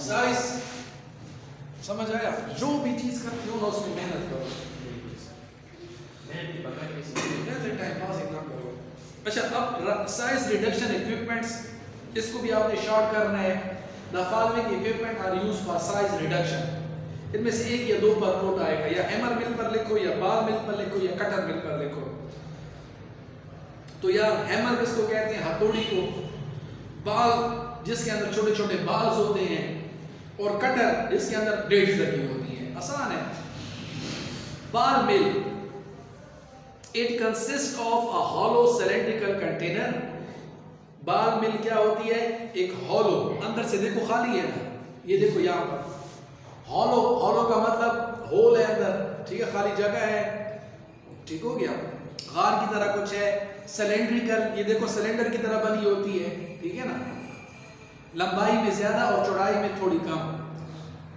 Size समझ आया? जो भी चीज करते हो ना उसमें मेहनत करो, टाइम पास ना करो। अच्छा, अब साइज रिडक्शन इक्विपमेंट्स, इसको भी आपने शॉर्ट करना है। The following equipment are used for size reduction. इनमें से एक या दो पर नोट आएगा, या हैमर मिल पर लिखो, या बाल मिल पर लिखो, या कटर मिल पर लिखो। तो यार हैमर किसको कहते हैं? हथौड़ी को। बाल जिसके अंदर छोटे छोटे बाल्स होते हैं, और कटर जिसके अंदर ब्लेड्स लगी होती हैं। आसान है। Ball mill, it consist of a hollow cylindrical container. Ball mill क्या होती है? एक हॉलो, अंदर से देखो खाली है ना, ये देखो यहाँ पर हॉलो, हॉलो का मतलब होल है अंदर, ठीक है, खाली जगह है, ठीक हो गया। गार की तरह कुछ है। सिलेंड्रिकल, ये देखो सिलेंडर की तरह बनी होती है, ठीक है ना, लंबाई में ज्यादा और चौड़ाई में थोड़ी कम।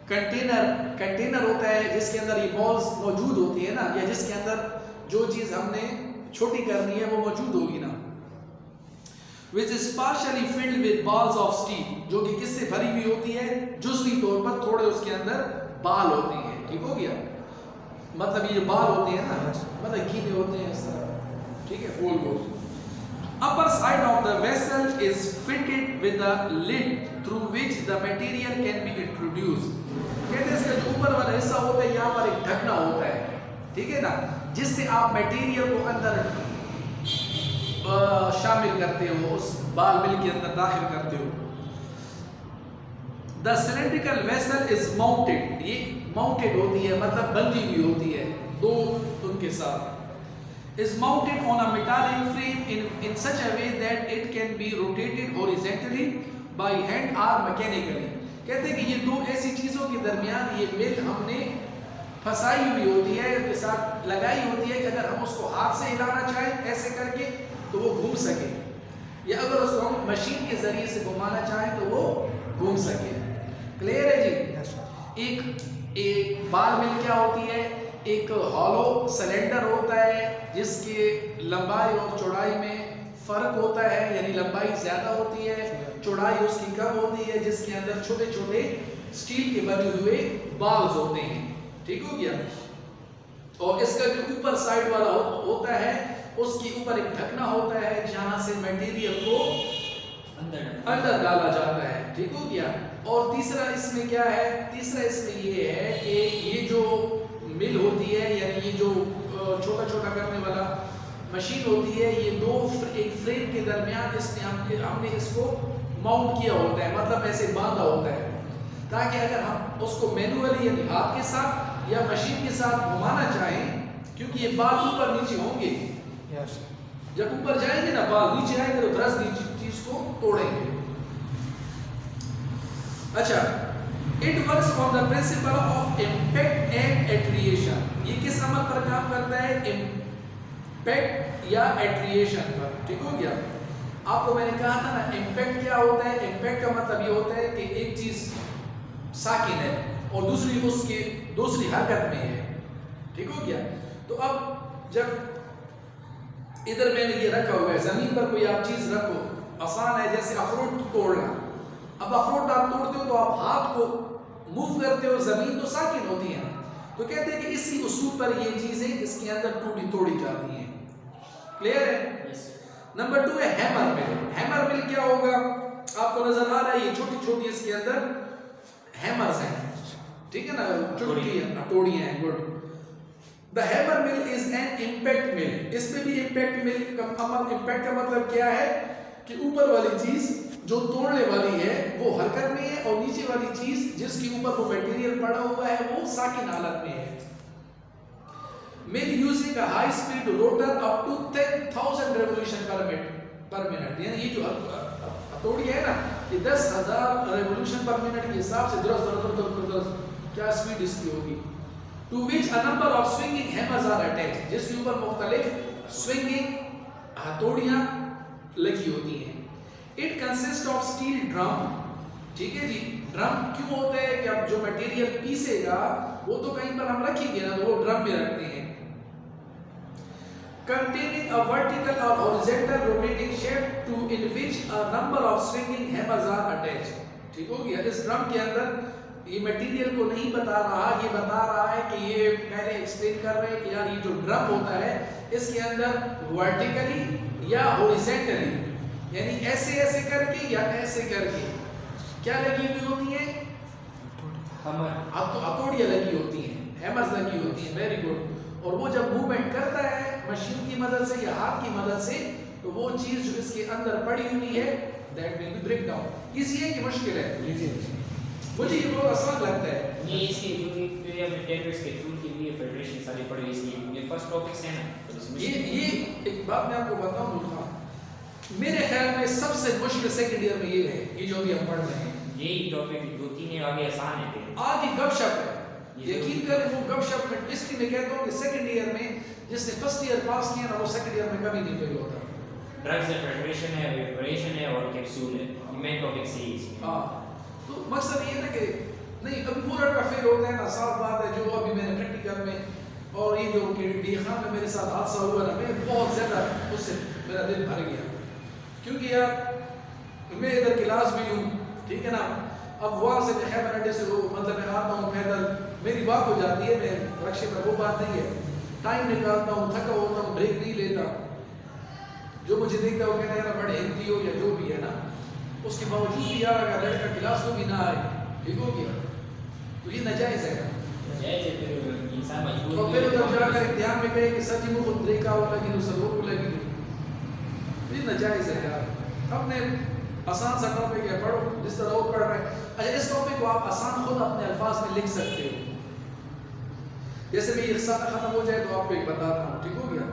कंटेनर, कंटेनर होता है जिसके अंदर ये बॉल्स मौजूद होती है ना, या जिसके अंदर जो चीज हमने छोटी करनी है वो मौजूद होगी ना। Which is partially filled with balls of steel, जो कि किससे भरी हुई होती है? जुज़वी तौर पर थोड़े उसके अंदर बाल होते हैं, ठीक हो गया। मतलब ये जो बाल होते हैं ना, मतलब गीले होते हैं इस तरह, ठीक है, गोल गोल। Upper side of the vessel is fitted with a lid through which the material can be introduced. कहते हैं इसका जो ऊपर वाला हिस्सा होता है, यहाँ पर एक ढकना होता है, ठीक है ना, जिससे आप मटेरियल को अंदर शामिल करते हो, उस बाल मिल के अंदर दाखिल करते हो। The cylindrical vessel is mounted, ये माउंटेड होती है, मतलब बंधी हुई होती है दो उनके साथ। Is mounted on a metallic frame in such a way that it can be rotated horizontally by hand or mechanically. कहते हैं कि ये दो ऐसी चीजों के दरमियान ये मिल हमने फंसाई हुई होती है, इसके साथ लगाई होती है कि अगर हम उसको हाथ से हिलाना चाहें ऐसे करके तो वो घूम सके, या अगर उसको हम मशीन के जरिए से घुमाना चाहें तो वो घूम सके। क्लियर है जी? एक बाल मिल क्या होती है? एक हॉलो सिलेंडर होता है जिसके लंबाई और चौड़ाई में फर्क होता है, यानी लंबाई ज्यादा होती है, चौड़ाई उसकी कम होती है, जिसके अंदर छोटे छोटे स्टील के बने हुए बाल्स होते हैं, ठीक हो गया। और इसका जो ऊपर साइड वाला होता है, उसके ऊपर एक ढकना होता है जहां से मटेरियल को अंदर डाला जाता है, ठीक हो गया। और तीसरा इसमें क्या है? तीसरा इसमें ये है कि ये जो मिल होती है, यानी ये जो छोटा छोटा करने वाला मशीन होती है, ये दो एक फ्रेम के दरमियान इसने हमने इसको माउंट किया होता है, मतलब ऐसे बांधा होता है, ताकि अगर हम उसको मैनुअली यानी हाथ के साथ या मशीन के साथ घुमाना चाहें, क्योंकि ये बाल ऊपर नीचे होंगे, जब ऊपर जाएंगे ना बाल नीचे आएंगे तो ब्रश नीचे चीज को तोड़ेंगे। अच्छा, it works on the principle of impact and attrition. ये किस अमल पर काम करता है? इम्पैक्ट या एट्रिएशन पर, ठीक हो गया। आपको मैंने कहा था ना इम्पैक्ट क्या होता है? इम्पैक्ट का मतलब ये होता है कि एक चीज साकिन है और दूसरी उसकी दूसरी हरकत में है, ठीक हो गया। तो अब जब इधर मैंने ये रखा हुआ है, जमीन पर कोई आप चीज रखो, आसान है, जैसे अखरोट तोड़ना। अब अखरोट आप तोड़ते हो तो आप हाथ को मूव करते हो, जमीन तो साकिन होती है, तो कहते हैं कि इसी उसूल पर ये चीजें इसके अंदर तोड़ी जाती हैं। क्लियर है? नंबर 2 है हैमर मिल। हैमर मिल क्या होगा? आपको नजर आ रहा है, ये छोटी छोटी इसके अंदर हैमर्स हैं, ठीक है ना, छोटी हथौड़ियां हैं। Good. The hammer mill is an impact mill. इसमें भी इम्पैक्ट मिल इम्पैक्ट का मतलब क्या है कि ऊपर वाली चीज जो तोड़ने वाली है वो हरकत में है, और नीचे वाली चीज जिसके ऊपर वो मटेरियल पड़ा हुआ है वो साकिन हालत में है। Mill using a high speed rotor up to 10,000 revolution per minute. यानी ये जो हथौड़ी है ना, ये 10,000 रेवोल्यूशन पर मिनट के हिसाब से दरअसल क्या स्पीड इसकी होगी। To which a number of swinging hammers are attached, जिसके ऊपर मुख्तलिफ स्विंगिंग हथौड़ियां लगी होती हैं। It consist of steel drum, ठीक है जी। ड्रम क्यों होते हैं कि अब जो मटेरियल पीसेगा वो तो कहीं पर हम रखेंगे ना, तो वो ड्रम में रखते हैं। containing a vertical or horizontal rotating shaft to in which a number of swinging hammers are attached। ठीक हो गया। इस ड्रम के अंदर ये मटेरियल को नहीं बता रहा, ये बता रहा है कि ये पहले एक्सप्लेन कर रहे हैं कि यार ये जो ड्रम होता है इसके अंदर वर्टिकली या हॉरिजॉन्टली, यानी ऐसे ऐसे करके या ऐसे करके क्या लगी हुई होती है, अब तो हथौड़ियाँ लगी होती हैं, हैमर्स लगी होती हैं। Very good. और वो जब मूवमेंट करता है मशीन की मदद से या हाथ की मदद से, तो वो चीज जो इसके अंदर पड़ी हुई है that will be break down. Easy है कि मुश्किल है? मुझे ये बहुत आसान लगता है। ये इसकी जो ये मेटेरियल्स के टूल के लिए फेडरेशन सारी पड़ी है, इसकी ये फर्स्ट टॉपिक्स है ना, तो ये एक बात मैं आपको बताऊं दूसरा, मेरे ख्याल में सबसे मुश्किल सेकंड ईयर में ये है, ये जो भी हम पढ़ रहे हैं, यही टॉपिक दो तीन है आगे आसान है। आगे गपशप है, यकीन करें वो गपशप में इसलिए मैं कहता हूं कि सेकंड ईयर में जिसने फर्स्ट ईयर पास किया ना वो सेकंड ईयर में कभी नहीं फेल होता। ड्रग्स है, फेडरेशन है, वेपरेशन है और कैप्सूल है, ये मेन टॉपिक से ही है। हां, तो मकसद ये है ना कि नहीं अभी वो लड़का फेल होता है ना, साफ बात है। जो अभी मैंने प्रैक्टिकल में और ये जो डी खान में मेरे साथ हादसा हुआ ना, मैं बहुत ज़्यादा उससे मेरा दिल भर गया, क्योंकि यार मैं इधर क्लास भी हूँ, ठीक है ना। अब वहाँ से मैं खैबर अड्डे से वो मतलब मैं आता हूँ पैदल, मेरी बात हो जाती है, मैं रक्शे में वो बात नहीं है, टाइम निकालता हूँ, थका होता हूँ, ब्रेक नहीं लेता। जो मुझे देखता है वो कहता है यार बड़े हिंदी हो या जो भी है ना, उसके बावजूद भी यार अगर लड़का क्लास को भी ना आए, ठीक हो गया, तो ये नाजायज़ है। और फिर तब जाकर इम्तिहान में कहे कि सर जी मुझे ब्रेक आउट लगी, तो सर को लगी, तो ये नाजायज़ है यार। अपने आसान सा टॉपिक है, पढ़ो जिस तरह वो पढ़ रहे हैं। अच्छा, इस टॉपिक को आप आसान खुद अपने अल्फाज में लिख सकते हो। जैसे मैं ये रिसाला खत्म हो जाए तो आपको एक बताता हूँ, ठीक हो गया।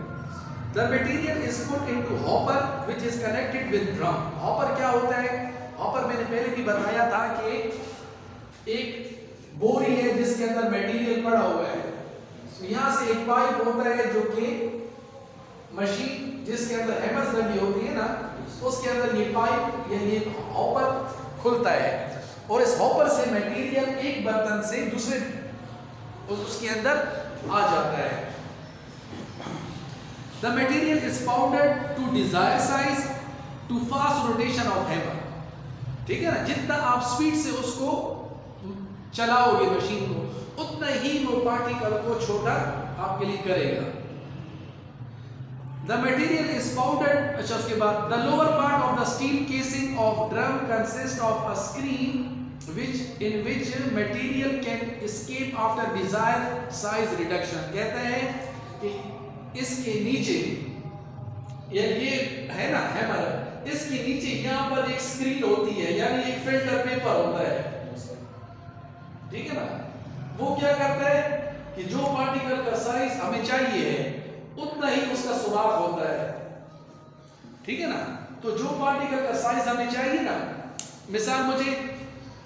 The material is put into hopper which is connected with drum. Hopper क्या होता है? हॉपर मैंने पहले भी बताया था कि एक बोरी है जिसके अंदर मटेरियल पड़ा हुआ है, यहाँ से एक पाइप होता है जो कि मशीन जिसके अंदर हैमर्स लगी होती है ना, उसके अंदर ये पाइप या ये हॉपर खुलता है और इस हॉपर से मटेरियल एक बर्तन से दूसरे उसके अंदर आ जाता है। The material is powdered to desired size to fast rotation of hammer, ठीक है ना। जितना आप स्पीड से उसको चलाओगे मशीन को, उतना ही वो पार्टिकल को छोटा आपके लिए करेगा। The material is powdered, अच्छा उसके बाद the lower part of the steel casing of drum consists of a screen in which material can escape after desired size reduction। कहता है कि इसके नीचे ये है ना हैमर, इसके नीचे यहाँ पर एक स्क्रीन होती है, यानी एक फिल्टर पेपर होता है, ठीक है ना। वो क्या करता है कि जो पार्टिकल का साइज हमें चाहिए है उतना ही उसका सुराख होता है, ठीक है ना। तो जो पार्टिकल का साइज हमें चाहिए ना,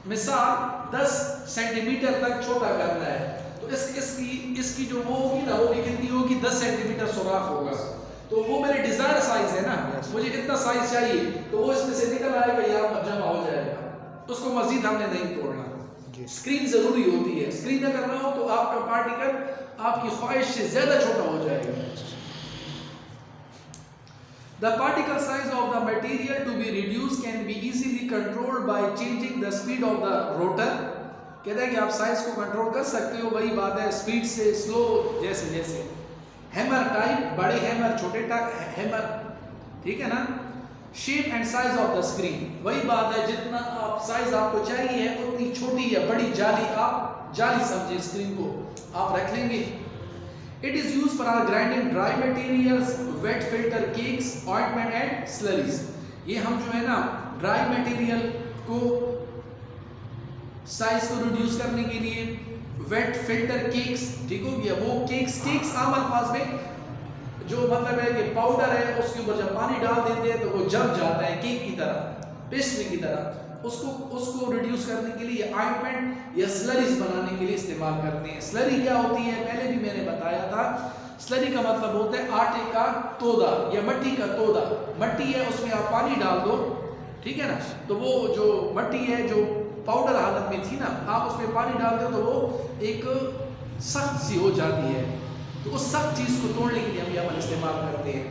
मिसाल 10 सेंटीमीटर तक छोटा करना है, तो इसकी जो वो होगी ना, वो भी कितनी होगी, 10 सेंटीमीटर सुराख होगा। तो वो मेरे डिजायर साइज है ना, मुझे इतना साइज चाहिए, तो वो इसमें से निकल आएगा, यहाँ जमा हो जाएगा, उसको मजीद हमने नहीं तोड़ना। स्क्रीन जरूरी होती है, स्क्रीन अगर ना हो तो आपका पार्टिकल आपकी ख्वाहिश से ज्यादा छोटा हो जाएगा। The particle size of the material to be reduced can be easily controlled by changing the speed of the rotor। कहता है कि आप साइज को कंट्रोल कर सकते हो, वही बात है स्पीड से स्लो, जैसे जैसे हैमर टाइप, बड़े हैमर, छोटे हैमर, ठीक है ना। Shape and size of the screen, वही बात है, जितना आप साइज आपको चाहिए है उतनी छोटी या बड़ी जाली, आप जाली समझे स्क्रीन को आप रख लेंगे। It is used for our grinding dry materials, wet filter cakes, ointment and slurries। ये हम जो है ना ड्राई मटेरियल को साइज को रिड्यूस करने के लिए, वेट फिल्टर केक्स, ठीक हो गया, वो केक्स आम अल्फाज में जो मतलब है कि पाउडर है उसके ऊपर जब पानी डाल देते हैं तो वो जम जाता है केक की तरह, पेस्ट्री की तरह, उसको रिड्यूस करने के लिए ऑइंटमेंट या स्लरीज बनाने के लिए इस्तेमाल करते हैं। स्लरी क्या होती है, पहले भी मैंने बताया था, स्लरी का मतलब होता है आटे का तोदा या मट्टी का तोदा। मट्टी है, उसमें आप पानी डाल दो, ठीक है ना, तो वो जो मट्टी है जो पाउडर हालत में थी ना, आप उसमें पानी डाल दो तो वो एक सख्त सी हो जाती है, तो उस सख्त चीज को तोड़ने के लिए हम ये अमल इस्तेमाल करते हैं।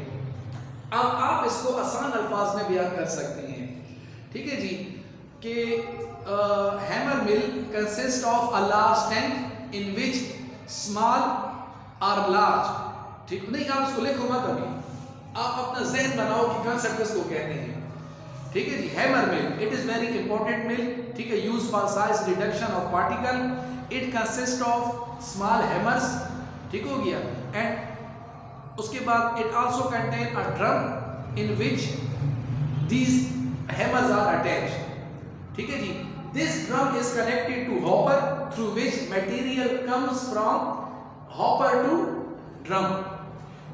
अब आप इसको आसान अल्फाज में बयान कर सकते हैं, ठीक है जी, कि hammer mill consists of a large tank in which small or large, ठीक नहीं, आप इसको लिखो मत अभी, आप अपना जहन बनाओ कि कंसेप्ट किसको कहते हैं, ठीक है जी। Hammer mill, it is very important mill, ठीक है, use for size reduction of particle, it consist of small hammers, ठीक हो गया, एंड उसके बाद it also contain a drum in which these hammers are attached, ठीक है जी। This drum is connected to hopper through which material comes from hopper to drum,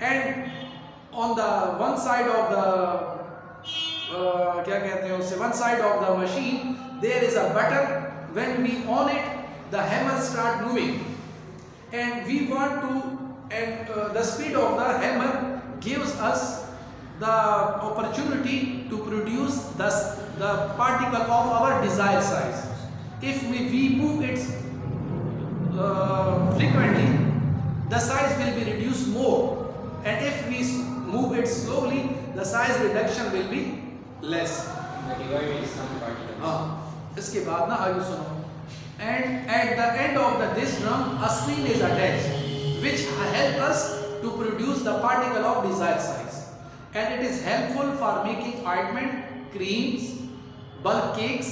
and on the one side of the क्या कहते हैं उससे, one side of the machine there is a button, when we on it the hammer start moving and we want to, and the speed of the hammer gives us the opportunity to produce the particle of our desired size. If we move it frequently, the size will be reduced more, and if we move it slowly, the size reduction will be less. The divider is some particles. इसके बाद ना आगे सुनो, and at the end of this drum a screen is attached which help us to produce the particle of desired size, and it is helpful for making ointment, creams, bulk cakes,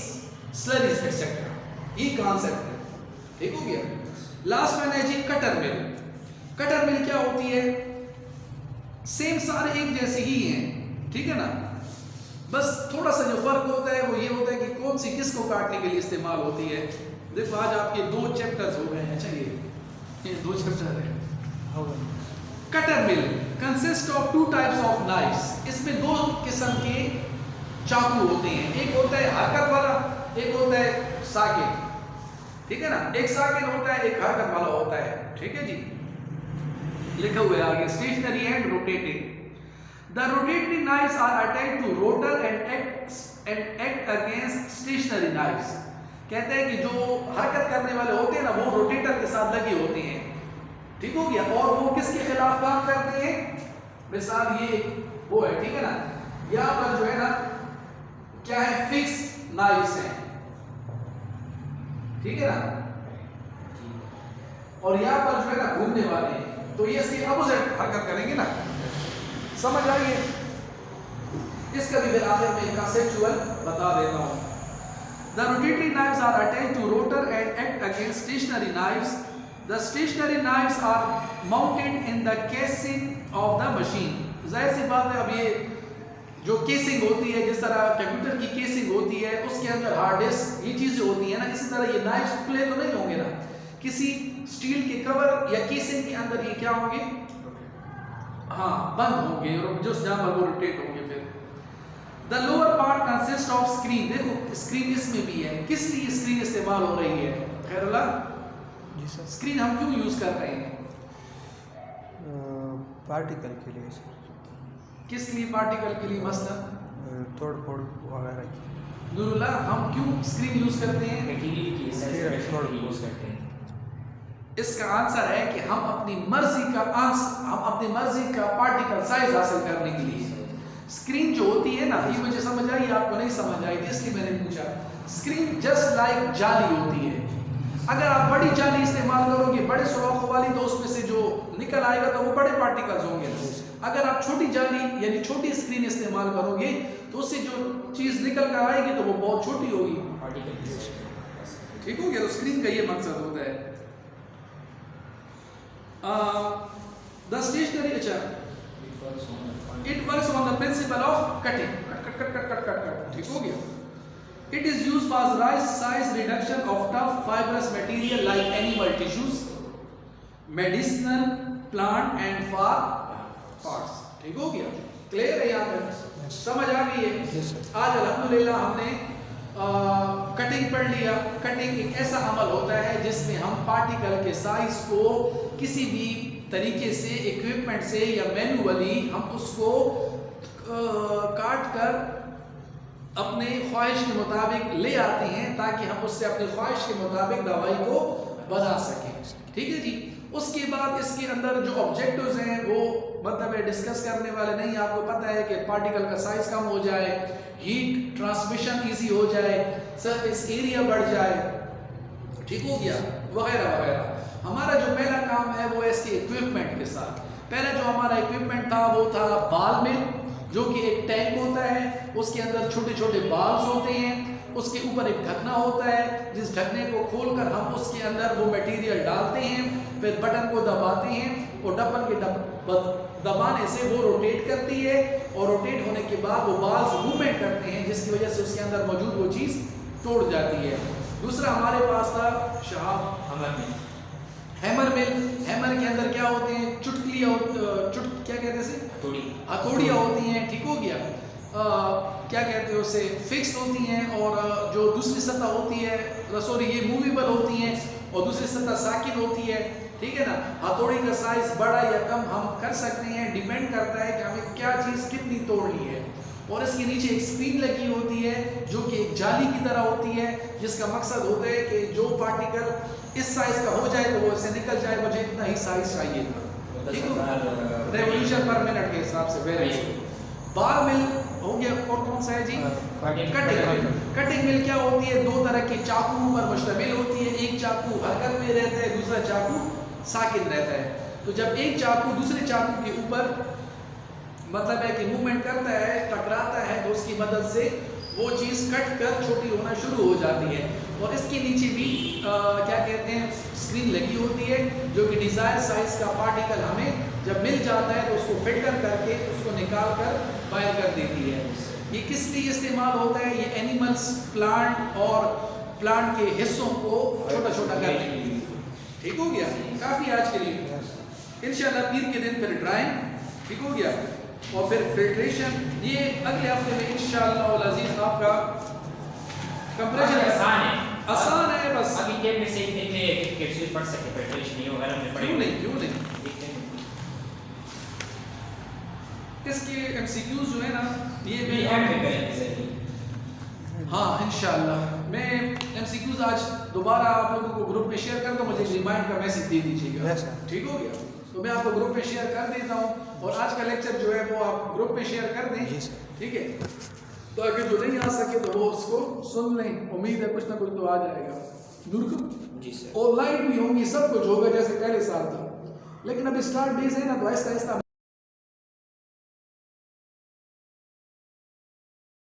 slurries etc. ये concept है, ठीक हो गया। Last में है जी cutter मिल। Cutter मिल क्या होती है, सेम सारे एक जैसे ही हैं, ठीक है ना, बस थोड़ा सा जो फर्क होता है वो ये होता है कि कौन सी किसको काटने के लिए इस्तेमाल होती है। देखो आज आपके 2 चैप्टर्स हो गए हैं, चलिए ये 2 चैप्टर है। Cutter mill consist of 2 types of knifes, इसमें 2 किस्म के चाकू होते हैं, एक होता है हरकत वाला, एक होता है साकिन, ठीक है ना, एक साकिन होता है, एक हरकत वाला होता है, ठीक है जी। लिखा हुआ है आगे stationary and rotating. The rotary knives are attached to rotor and act against stationary knives. कहते हैं कि जो हरकत करने वाले होते हैं ना वो रोटेटर के साथ लगे होते हैं, ठीक हो गया, और वो किसके खिलाफ काम करते हैं, मिसाल ये वो है, ठीक है ना, यहाँ पर जो है ना क्या है, फिक्स नाइफ्स हैं, ठीक है ना, और यहाँ पर जो है ना घूमने वाले हैं, तो ये इसकी अपोजिट हरकत करेंगे ना, समझ आइए। इसका भी फिर आखिर में कंसेप्चुअल बता देता हूँ। The rotatory knives are attached to rotor and act against stationary knives. The stationary knives are mounted in the casing of the machine. जाहिर सी बात है, अब ये जो केसिंग होती है, जिस तरह कंप्यूटर की केसिंग होती है, उसके अंदर हार्ड डिस्क ये चीज़ें होती है ना, इसी तरह ये नाइफ्स खुले तो नहीं होंगे ना, किसी स्टील के कवर या केसिंग के अंदर ये क्या होंगे, हाँ बंद होंगे, और जो जहाँ पर वो रोटेट होंगे। फिर the lower part consist of screen. देखो स्क्रीन इसमें भी है, किस लिए स्क्रीन इस्तेमाल हो रही है खैरुल्लाह जी सर? स्क्रीन हम क्यों यूज कर रहे हैं? पार्टिकल के लिए सर। किस लिए पार्टिकल के लिए? मसलन तोड़ फोड़ वगैरह की। नूरुल्लाह हम क्यों स्क्रीन यूज करते हैं? मटेरियल की साइज यूज करते हैं। इसका आंसर है कि हम अपनी मर्जी का पार्टिकल साइज हासिल करने के लिए। स्क्रीन जो होती है ना, ये मुझे समझ आई, आपको नहीं समझ आई थी इसलिए मैंने पूछा। स्क्रीन जस्ट लाइक जाली होती है, अगर आप बड़ी जाली इस्तेमाल करोगे, बड़े सुराखों वाली, तो उसमें से जो निकल आएगा तो वो बड़े पार्टिकल्स होंगे। अगर आप छोटी जाली यानी छोटी स्क्रीन इस्तेमाल करोगे तो उससे जो चीज निकल कर आएगी तो वो बहुत छोटी होगी, ठीक हो गया। तो स्क्रीन का ये मकसद होता है। द स्टेशनरी, अच्छा, it works on the principle of cutting, cut, ठीक हो गया। It is used for size reduction of tough fibrous material like animal tissues, medicinal plant and for parts, ठीक हो गया। क्लियर है यहाँ तक? समझ आ गई है? आज अल्हम्दुलिल्लाह हमने कटिंग पढ़ लिया। कटिंग एक ऐसा अमल होता है जिसमें हम पार्टिकल के साइज को किसी भी तरीके से, इक्विपमेंट से या मैन्युअली हम उसको काट कर अपने ख्वाहिश के मुताबिक ले आते हैं, ताकि हम उससे अपनी ख्वाहिश के मुताबिक दवाई को बना सकें, ठीक है जी। उसके बाद इसके अंदर जो ऑब्जेक्टिव्स हैं वो मतलब है डिस्कस करने वाले नहीं। आपको पता है कि पार्टिकल का साइज कम हो जाए, हीट ट्रांसमिशन इजी हो जाए, सरफेस एरिया बढ़ जाए, ठीक हो गया, वगैरह वगैरह। हमारा जो पहला काम है वो है इसके इक्विपमेंट के साथ। पहला जो हमारा इक्विपमेंट था वो था बाल मिल, जो कि एक टैंक होता है, उसके अंदर छोटे छोटे बाल्स होते हैं, उसके ऊपर एक ढकना होता है, जिस ढकने को खोलकर हम उसके अंदर वो मटेरियल डालते हैं, फिर बटन को दबाते हैं और डब्बन के दबाने से वो रोटेट करती है और रोटेट होने के बाद वो बाल्स मूवमेंट करते हैं, जिसकी वजह से उसके अंदर मौजूद वो चीज़ तोड़ जाती है। दूसरा हमारे पास था शहाब हैमर मिल। हैमर के अंदर क्या होते हैं, चुटकियाँ, क्या कहते हैं, हथौड़ियाँ होती हैं, ठीक हो गया, क्या कहते हैं उसे, फिक्स होती हैं, और जो दूसरी सतह होती है, सॉरी ये मूवेबल होती हैं, और दूसरी सतह साकिन होती है, ठीक है ना। हथौड़ी का साइज बड़ा या कम हम कर सकते हैं, डिपेंड करता है कि हमें क्या चीज़ कितनी तोड़नी है। और इसके नीचे एक स्क्रीन लगी होती है जो कि एक जाली की तरह होती है, जिसका मकसद होता है कि जो पार्टिकल इस साइज का हो जाए तो वो इससे निकल जाए, मुझे इतना ही साइज चाहिए था, ठीक है, रेवोल्यूशन पर मिनट के हिसाब से। वेरी बार मिल हो गया। और कौन सा है जी, कटिंग मिल। कटिंग मिल क्या होती है, दो तरह के चाकू पर मुश्तमिल होती है, एक चाकू हरकत में रहता है, दूसरा चाकू साकिन रहता है। तो जब एक चाकू दूसरे चाकू के ऊपर मतलब है कि मूवमेंट करता है, टकराता है, तो उसकी मदद से वो चीज़ कट कर छोटी होना शुरू हो जाती है। और इसके नीचे भी क्या कहते हैं, स्क्रीन लगी होती है, जो कि डिज़ायर साइज का पार्टिकल हमें जब मिल जाता है तो उसको फिल्टर करके उसको निकाल कर फायर कर देती है। ये किस लिए इस्तेमाल होता है, ये एनिमल्स, प्लांट और प्लांट के हिस्सों को छोटा छोटा करने के लिए, ठीक हो गया। काफ़ी आज के लिए इंशाल्लाह पीर के दिन फिर ड्राइंग, ठीक हो गया, और फिर फिल्ट्रेशन। ये अगले हफ्ते में इंशाअल्लाह वल अजीज आपका कंप्रेशन आसान है बस। अभी क्या में से एक में एक कैप्सूल पढ़ सकते, फिल्ट्रेशन ये वगैरह में पढ़ेंगे, क्यों नहीं। इसके एमसीक्यूज जो है ना, ये भी मैं में करेंगे। हाँ इंशाअल्लाह मैं एमसीक्यूज आज दोबारा आप लोगों को ग्रुप में शेयर कर दूँ, मुझे रिमाइंड का मैसेज दे दीजिएगा, ठीक हो गया। तो मैं आपको ग्रुप में शेयर कर देता हूँ, और आज का लेक्चर जो है वो आप ग्रुप में शेयर कर दें, ठीक है। तो अगर जो नहीं आ सके तो वो उसको सुन लें, उम्मीद है कुछ ना कुछ तो आ जाएगा। जी सर, ऑनलाइन भी होंगी, सब कुछ होगा जैसे पहले साल था, लेकिन अभी स्टार्ट डेज है ना, तो आहिस्ता आहिस्ता